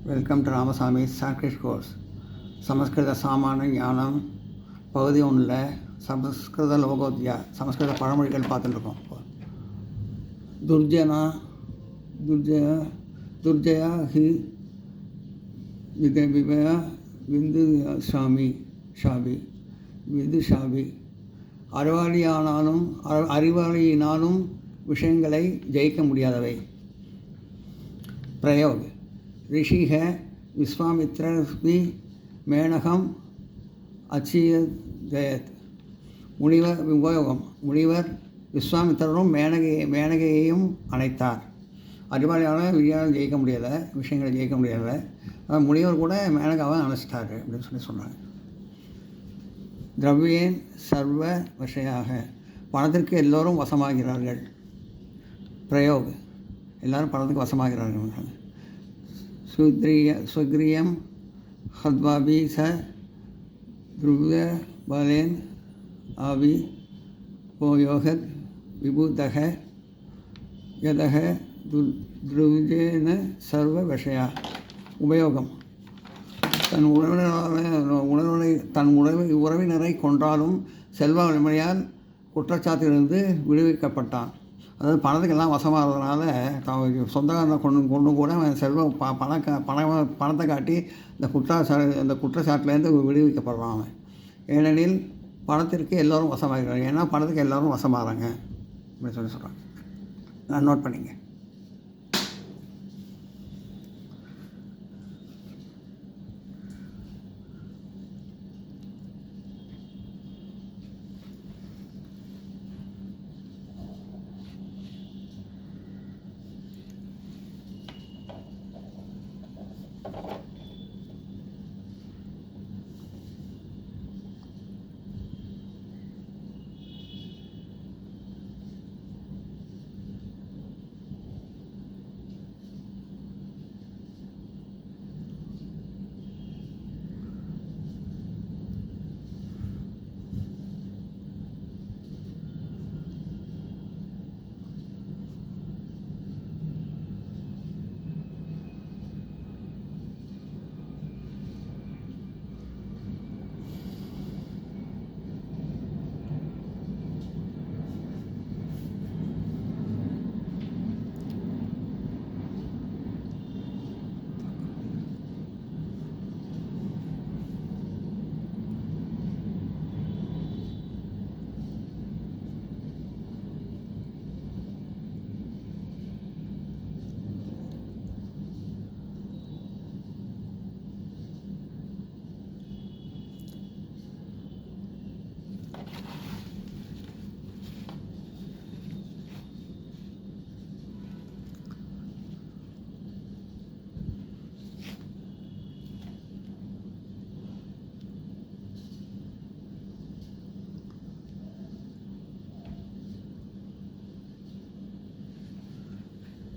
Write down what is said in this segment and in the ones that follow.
Welcome to Ramasamy sacred course. சமஸ்கிருத சாமான ஞானம் பகுதி 1ல் சமஸ்கிருத லோகோத்யா சமஸ்கிருத பழமொழிகள் பார்த்துட்டுருக்கோம். துர்ஜயா ஹி விதயா விந்து ஷாபி அறிவாளியினாலும் விஷயங்களை ஜெயிக்க முடியாதவை. பிரயோக் ரிஷிக விஸ்வாமித்ரஸ்மி மேனகம் அச்சியதயத். உபயோகம் முனிவர் விஸ்வாமித்திரரும் மேனகையையும் அணைத்தார். அறிவாளியான விஷயங்களை ஜெயிக்க முடியலை. முனிவர் கூட மேனகாவை அணைச்சிட்டாரு அப்படின்னு சொன்னாங்க. திரவியேன் சர்வ வசையாக. பணத்திற்கு எல்லோரும் வசமாகிறார்கள். பிரயோக் எல்லோரும் பணத்துக்கு வசமாகிறார்கள். ஸ்வக்ரியம் ஹத்வாபி ச துருவ பலேன் ஆவி போயோகத் விபூதக யதக துருஜேன சர்வ விஷயா. உபயோகம் தன் உறவினரை கொன்றாலும் செல்வ வலிமையால் குற்றச்சாட்டிலிருந்து விடுவிக்கப்பட்டான். அதாவது பணத்துக்கெல்லாம் வசமாகிறதுனால சொந்தக்காரனை கொண்டு கூட பணத்தை காட்டி இந்த குற்றச்சாட்டிலேருந்து விடுவிக்கப்படுறான் அவன். ஏனெனில் பணத்திற்கு எல்லோரும் வசமாகிறாங்க. ஏன்னா பணத்துக்கு எல்லோரும் வசமாகறாங்க அப்படின்னு சொல்கிறாங்க. நான் நோட் பண்ணிங்க.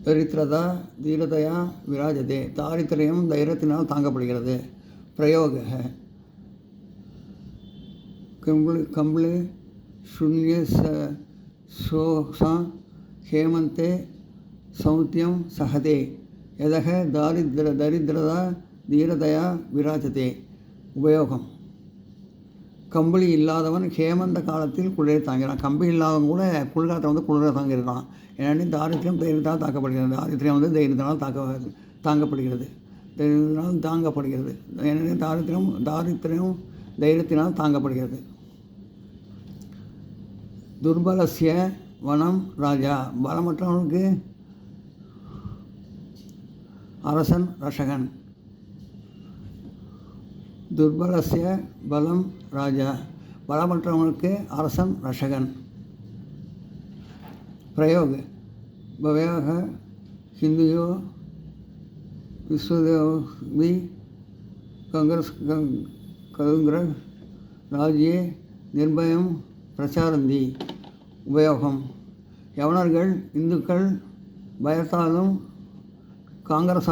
தரித்திரதா தீரதையா விராஜதே. தாரித்திரியம் தைரியத்தினால் தாங்கப்படுகிறது. பிரயோக கம்பளி சுன்ய சோசா ஹேமந்தே சௌத்தியம் சகதே எதக தரித்திரதா தீரதையா விராஜதே. உபயோகம் கம்பளி இல்லாதவன் ஹேமந்த காலத்தில் குளிரை தாங்கிறான். கம்பளி இல்லாதவன் கூட குளிர்காலத்தை குளிரை தாங்கிருக்கான். ஏன்னா தாரித்திரம் தைரியத்தால் தாக்கப்படுகிறது. தாரித்திரம் தைரியத்தினால் தாங்கப்படுகிறது. தைரியத்தினால் தாங்கப்படுகிறது. ஏனெனில் தாரித்திரம் தைரியத்தினால் தாங்கப்படுகிறது. துர்பலஸ்ய வனம் ராஜா. பலமற்றவனுக்கு அரசன் ரஷகன். துர்பலஸ்ய பலம் ராஜா. பலமற்றவனுக்கு அரசன் ரஷகன். பிரயோக் பவயக ஹிந்துயோ விஸ்வதேவி கங்குர ராஜ்யே நிர்பயம் பிரச்சாரந்தி. உபயோகம் யவனர்கள் இந்துக்கள் பயந்தாலும் காங்கிரஸ்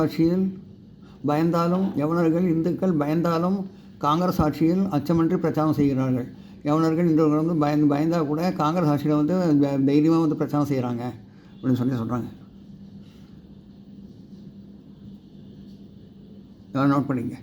ஆட்சியில் அச்சமின்றி பிரச்சாரம் செய்கிறார்கள். யவனர்கள் இன்று பயந்தால் கூட காங்கிரஸ் ஆட்சியில் தைரியமாக பிரச்சாரம் செய்கிறாங்க அப்படின்னு சொல்கிறாங்க. இதெல்லாம் நோட் பண்ணிங்க.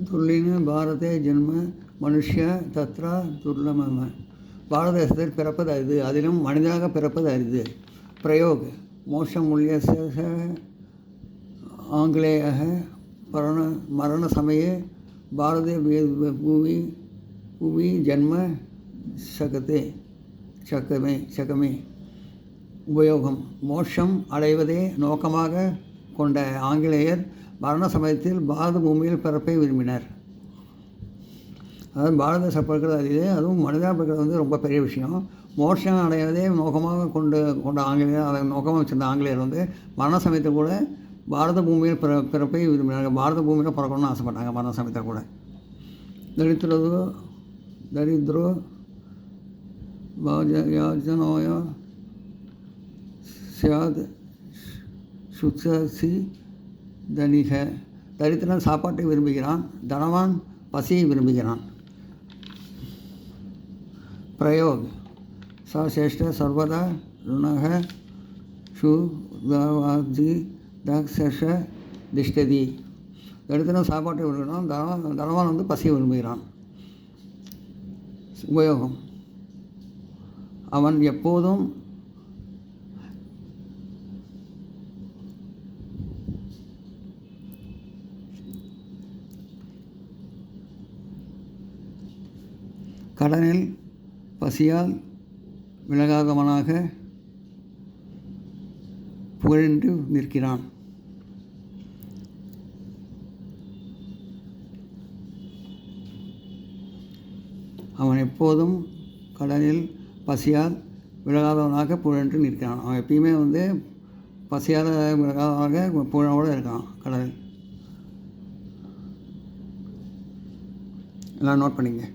துல்லின பாரதே ஜென்ம மனுஷ்ய தத்ரா துர்லமம. பாரத தேசத்தில் பிறப்பது அரிது, அதிலும் மனிதனாக பிறப்பது அரிது. பிரயோக் மோஷம் மூல்யச ஆங்கிலேய மரண சமயே பாரதே பூவி ஜன்ம சகமே உபயோகம். மோட்சம் அடைவதே நோக்கமாக கொண்ட ஆங்கிலேயர் மரண சமயத்தில் பாரத பூமியில் பிறப்பை விரும்பினர். அதாவது பாரத தேசம் பிறக்கிறது அதிலே, அதுவும் மனிதனாக பிறக்கிறது ரொம்ப பெரிய விஷயம். மோட்சம் அடைவதே நோக்கமாக கொண்ட ஆங்கிலேயர், அதை நோக்கமாக வச்சிருந்த ஆங்கிலேயர் மரண சமயத்தில் கூட பாரத பூமியில் பிறப்பை விரும்பினாங்க. பாரத பூமியில் பிறக்கணும்னு ஆசைப்பட்டாங்க மரண சமயத்தில் கூட. தரித்ரோ யாஜனோய சியாத் சுத்சி தனிக. தரித்திரன் சாப்பாட்டை விரும்புகிறான், தனவான் பசியை விரும்புகிறான். பிரயோக் சேஷ்ட சர்வதா ருணக சுவாஜி தக்ஷ திஷ்டதி. தரித்திரன் சாப்பாட்டை விரும்புகிறான், தனவான் பசியை விரும்புகிறான். உபயோகம் அவன் எப்போதும் கடனில் பசியால் விலகாதவனாக புகழ்ந்து நிற்கிறான். அவன் எப்போதும் கடனில் பசியால் விலகாதவனாக புகழ்ந்து நிற்கிறான். அவன் எப்பயுமே பசியால் விலகாதவனாக புகழோடு இருக்கான் கடலில். எல்லாம் நோட் பண்ணிங்க.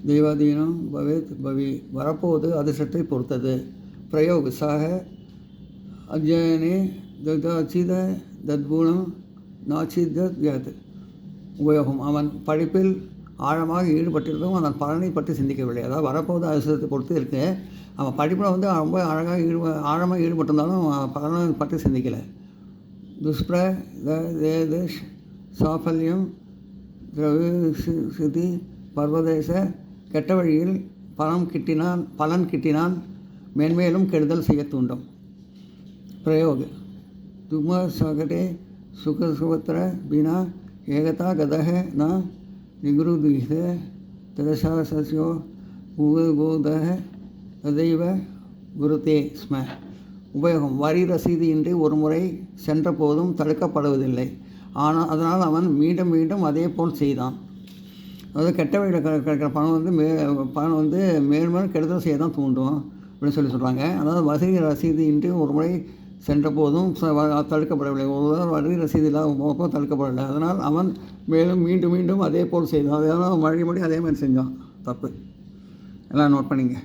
தெய்வாதீனம் பவேத் பவி. வரப்போவது அதிர்ஷ்டத்தை பொறுத்தது. பிரயோக் சாக அத்தியனே ததாச்சித தத்குணம் நாச்சிதத் யத். உபயோகம் அவன் படிப்பில் ஆழமாக ஈடுபட்டிருந்தும் அதன் பலனை பற்றி சிந்திக்கவில்லை. அதாவது வரப்போகுது அதிர்ஷ்டத்தை பொறுத்து இருக்குது. அவன் படிப்பில் வந்து ரொம்ப ஆழமாக ஈடுபட்டிருந்தாலும் பலனை பற்றி சிந்திக்கலை. துஷ்பிரதேஷ் சாஃபல்யம் திரவிசிதி பர்வதேச கெட்ட வழியில் பலன் கிட்டினான் மென்மேலும் கெடுதல் செய்ய தூண்டும். பிரயோக தும சகடே சுகசுபத்திர பினா ஏகதா கதக ந நிகுருதிக திரசாசோ உபோதக ததைவ குருதே ஸ்ம. உபயோகம் வரி ரசீது இன்றி ஒரு முறை சென்ற போதும் தடுக்கப்படுவதில்லை. ஆனால் அதனால் அவன் மீண்டும் மீண்டும் அதே போல் செய்தான். அதாவது கெட்ட வழியில் கிடைக்கிற பணம் வந்து மேலும் கெடுதல் செய்ய தான் தூண்டும் அப்படின்னு சொல்கிறாங்க. அதாவது வரி ரசீது இன்றி ஒரு முறை சென்ற போதும் தடுக்கப்படவில்லை. ஒரு வரி ரசீது இல்லாத போதும் தடுக்கப்படவில்லை. அதனால் அவன் மேலும் மீண்டும் மீண்டும் அதே போல் செய்தான். அதனால் மறுபடியும் அதே மாதிரி செஞ்சான். தப்பு. எல்லாம் நோட் பண்ணிங்க.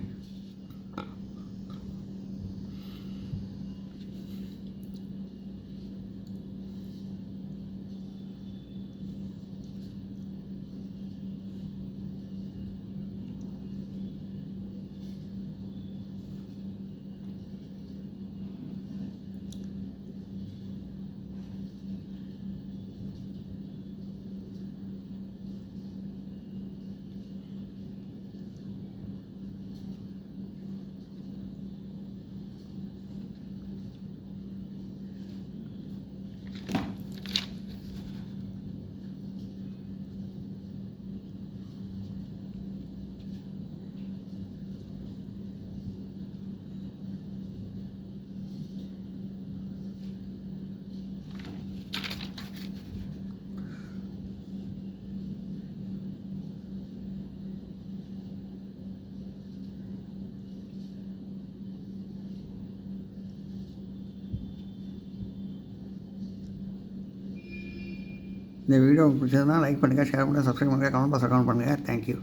இந்த வீடியோ பிடிச்சதுன்னா லைக் பண்ணுங்கள், ஷேர் பண்ணுங்கள், சப்ஸ்கிரைப் பண்ணுங்கள், கமெண்ட் பாக்ஸ் அக்கௌண்ட் பண்ணுங்கள். தேங்க்யூ.